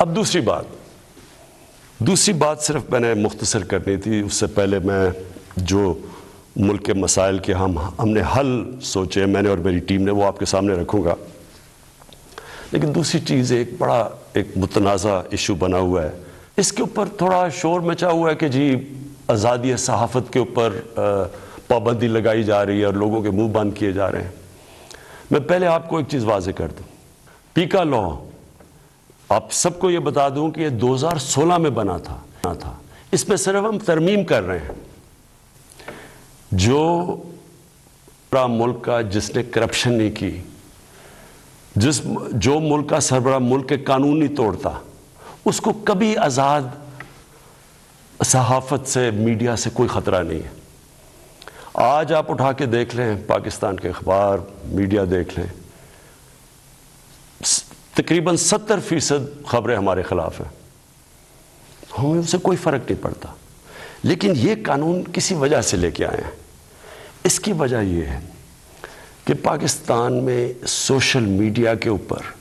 اب دوسری بات صرف میں نے مختصر کرنی تھی. اس سے پہلے میں جو ملک کے مسائل کے ہم نے حل سوچے، میں نے اور میری ٹیم نے، وہ آپ کے سامنے رکھوں گا. لیکن دوسری چیز ایک متنازع ایشو بنا ہوا ہے. اس کے اوپر تھوڑا شور مچا ہوا ہے کہ جی آزادی صحافت کے اوپر پابندی لگائی جا رہی ہے اور لوگوں کے منہ بند کیے جا رہے ہیں. میں پہلے آپ کو ایک چیز واضح کر دوں. پیکا لا، آپ سب کو یہ بتا دوں کہ یہ 2016 میں بنا تھا. اس میں صرف ہم ترمیم کر رہے ہیں. جو پورا ملک کا جس نے کرپشن نہیں کی، جو ملک کا سربراہ ملک کے قانون نہیں توڑتا، اس کو کبھی آزاد صحافت سے، میڈیا سے کوئی خطرہ نہیں ہے. آج آپ اٹھا کے دیکھ لیں، پاکستان کے اخبار، میڈیا دیکھ لیں، تقریباً 70% خبریں ہمارے خلاف ہیں. ہمیں اسے کوئی فرق نہیں پڑتا. لیکن یہ قانون کسی وجہ سے لے کے آئے ہیں. اس کی وجہ یہ ہے کہ پاکستان میں سوشل میڈیا کے اوپر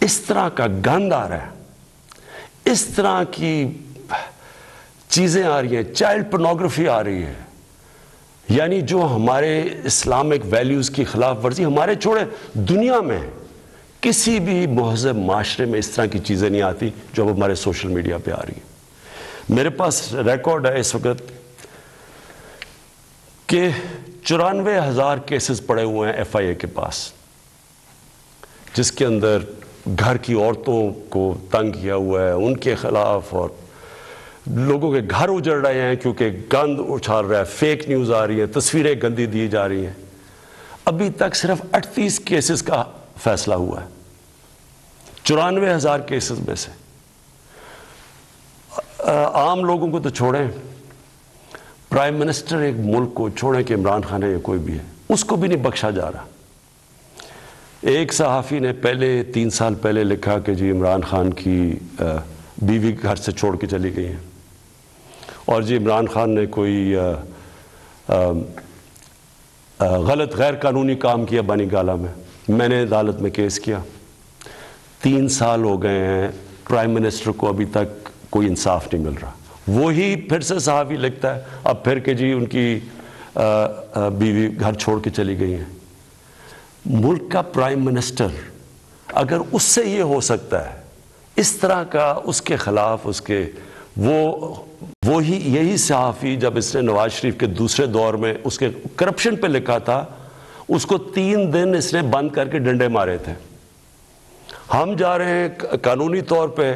اس طرح کا گند آ رہا ہے، اس طرح کی چیزیں آ رہی ہیں، چائلڈ پورنوگرافی آ رہی ہے، یعنی جو ہمارے اسلامک ویلیوز کی خلاف ورزی، ہمارے چھوڑے دنیا میں کسی بھی مہذب معاشرے میں اس طرح کی چیزیں نہیں آتی جو اب ہمارے سوشل میڈیا پہ آ رہی ہیں. میرے پاس ریکارڈ ہے اس وقت کہ 94,000 کیسز پڑے ہوئے ہیں ایف آئی اے کے پاس، جس کے اندر گھر کی عورتوں کو تنگ کیا ہوا ہے، ان کے خلاف، اور لوگوں کے گھر اجڑ رہے ہیں کیونکہ گند اچھال رہا ہے، فیک نیوز آ رہی ہے، تصویریں گندی دی جا رہی ہیں. ابھی تک صرف 38 کیسز کا فیصلہ ہوا ہے 94,000 کیسز میں سے. عام لوگوں کو تو چھوڑیں، پرائم منسٹر ایک ملک کو چھوڑیں کہ عمران خان ہے یا کوئی بھی ہے، اس کو بھی نہیں بخشا جا رہا. ایک صحافی نے 3 سال پہلے لکھا کہ جی عمران خان کی بیوی گھر سے چھوڑ کے چلی گئی ہیں، اور جی عمران خان نے کوئی غلط غیر قانونی کام کیا بانی گالہ میں. میں نے عدالت میں کیس کیا. 3 سال ہو گئے ہیں، پرائم منسٹر کو ابھی تک کوئی انصاف نہیں مل رہا. وہی پھر سے صحافی لکھتا ہے اب پھر کہ جی ان کی بیوی گھر چھوڑ کے چلی گئی ہیں. ملک کا پرائم منسٹر اگر اس سے یہ ہو سکتا ہے، اس طرح کا اس کے خلاف، اس کے یہی صحافی جب اس نے نواز شریف کے دوسرے دور میں اس کے کرپشن پہ لکھا تھا، اس کو 3 دن اس نے بند کر کے ڈنڈے مارے تھے. ہم جا رہے ہیں قانونی طور پہ،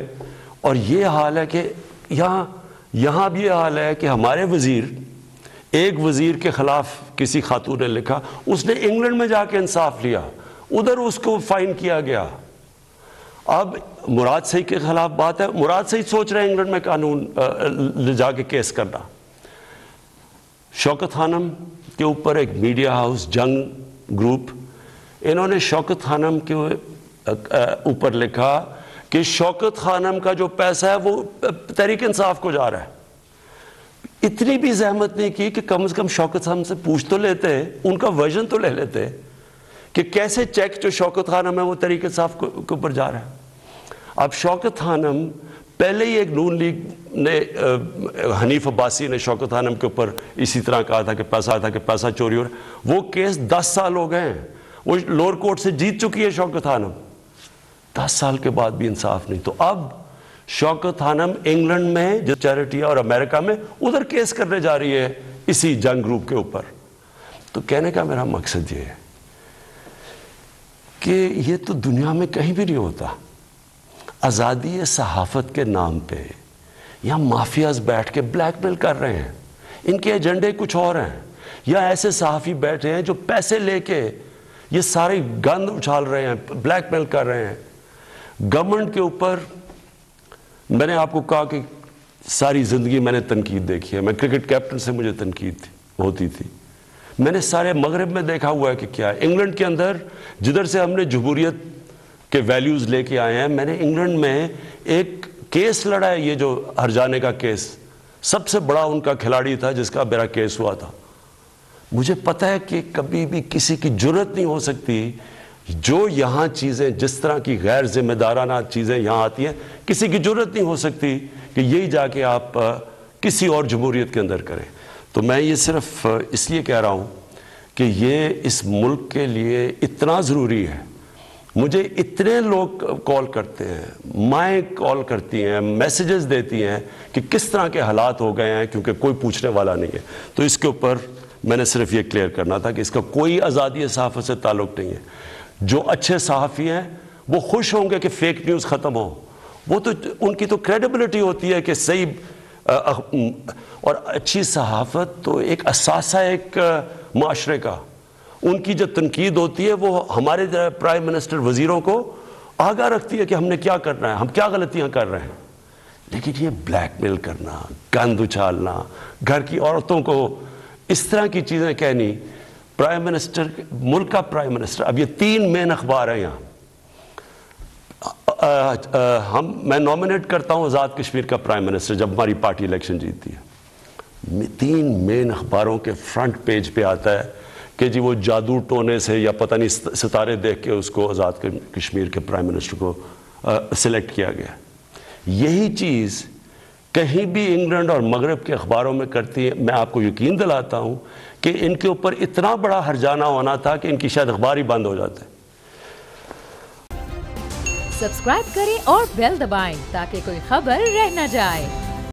اور یہ حال ہے کہ یہاں بھی یہ حال ہے کہ ہمارے ایک وزیر کے خلاف کسی خاتون نے لکھا، اس نے انگلینڈ میں جا کے انصاف لیا، ادھر اس کو فائن کیا گیا. اب مراد صحیح کے خلاف بات ہے، مراد صحیح سوچ رہے ہیں انگلینڈ میں قانون لے جا کے کیس کرنا. شوکت خانم کے اوپر ایک میڈیا ہاؤس جنگ گروپ، انہوں نے شوکت خانم کے اوپر لکھا کہ شوکت خانم کا جو پیسہ ہے وہ تحریک انصاف کو جا رہا ہے. اتنی بھی زحمت نہیں کی کہ کم از کم شوکت خانم سے پوچھ تو لیتے، ان کا ورژن تو لے لیتے کہ کیسے چیک جو شوکت خانم ہے وہ تحریک انصاف کے اوپر جا رہا ہے. اب شوکت خانم پہلے ہی ایک نون لیگ نے، حنیف عباسی نے شوکت خانم کے اوپر اسی طرح کہا تھا کہ پیسہ چوری ہو رہا ہے. وہ کیس 10 سال ہو گئے ہیں، وہ لوور کورٹ سے جیت چکی ہے شوکت خانم. 10 سال کے بعد بھی انصاف نہیں. تو اب شوکت خانم انگلینڈ میں جو چیریٹی ہے اور امریکہ میں ادھر کیس کرنے جا رہی ہے اسی جنگ گروپ کے اوپر. تو کہنے کا میرا مقصد یہ ہے کہ یہ تو دنیا میں کہیں بھی نہیں ہوتا. آزادی صحافت کے نام پہ یہاں مافیاز بیٹھ کے بلیک میل کر رہے ہیں، ان کے ایجنڈے کچھ اور ہیں، یا ایسے صحافی بیٹھے ہیں جو پیسے لے کے یہ ساری گند اچھال رہے ہیں، بلیک میل کر رہے ہیں. گورنمنٹ کے اوپر میں نے آپ کو کہا کہ ساری زندگی میں نے تنقید دیکھی ہے. میں کرکٹ کیپٹن سے مجھے تنقید ہوتی تھی. میں نے سارے مغرب میں دیکھا ہوا ہے کہ کیا ہے. انگلینڈ کے اندر جدھر سے ہم نے جمہوریت کے ویلیوز لے کے آئے ہیں، میں نے انگلینڈ میں ایک کیس لڑا ہے، یہ جو ہرجانے کا کیس، سب سے بڑا ان کا کھلاڑی تھا جس کا میرا کیس ہوا تھا. مجھے پتہ ہے کہ کبھی بھی کسی کی جرت نہیں ہو سکتی جو یہاں چیزیں جس طرح کی غیر ذمہ دارانہ چیزیں یہاں آتی ہیں، کسی کی جرت نہیں ہو سکتی کہ یہی جا کے آپ کسی اور جمہوریت کے اندر کریں. تو میں یہ صرف اس لیے کہہ رہا ہوں کہ یہ اس ملک کے لیے اتنا ضروری ہے. مجھے اتنے لوگ کال کرتے ہیں، مائیں کال کرتی ہیں، میسیجز دیتی ہیں کہ کس طرح کے حالات ہو گئے ہیں، کیونکہ کوئی پوچھنے والا نہیں ہے. تو اس کے اوپر میں نے صرف یہ کلیئر کرنا تھا کہ اس کا کوئی آزادی صحافت سے تعلق نہیں ہے. جو اچھے صحافی ہیں وہ خوش ہوں گے کہ فیک نیوز ختم ہو. وہ تو ان کی تو کریڈیبلٹی ہوتی ہے کہ صحیح اور اچھی صحافت تو ایک اثاثہ ایک معاشرے کا. ان کی جو تنقید ہوتی ہے وہ ہمارے پرائم منسٹر وزیروں کو آگاہ رکھتی ہے کہ ہم نے کیا کرنا ہے، ہم کیا غلطیاں کر رہے ہیں. لیکن یہ بلیک میل کرنا، گند اچھالنا، گھر کی عورتوں کو اس طرح کی چیزیں کہنی. پرائم منسٹر، ملک کا پرائم منسٹر، اب یہ 3 مین اخبار ہیں یہاں. میں نومینیٹ کرتا ہوں آزاد کشمیر کا پرائم منسٹر جب ہماری پارٹی الیکشن جیتتی ہے. 3 مین اخباروں کے فرنٹ پیج پہ آتا ہے کہ جی وہ جادو ٹونے سے یا پتہ نہیں ستارے دیکھ کے اس کو آزاد کشمیر کے پرائم منسٹر کو سلیکٹ کیا گیا. یہی چیز کہیں بھی انگلینڈ اور مغرب کے اخباروں میں کرتی ہے. میں آپ کو یقین دلاتا ہوں کہ ان کے اوپر اتنا بڑا ہرجانہ ہونا تھا کہ ان کی شاید اخبار ہی بند ہو جاتے. سبسکرائب کریں اور بیل دبائیں تاکہ کوئی خبر رہ نہ جائے.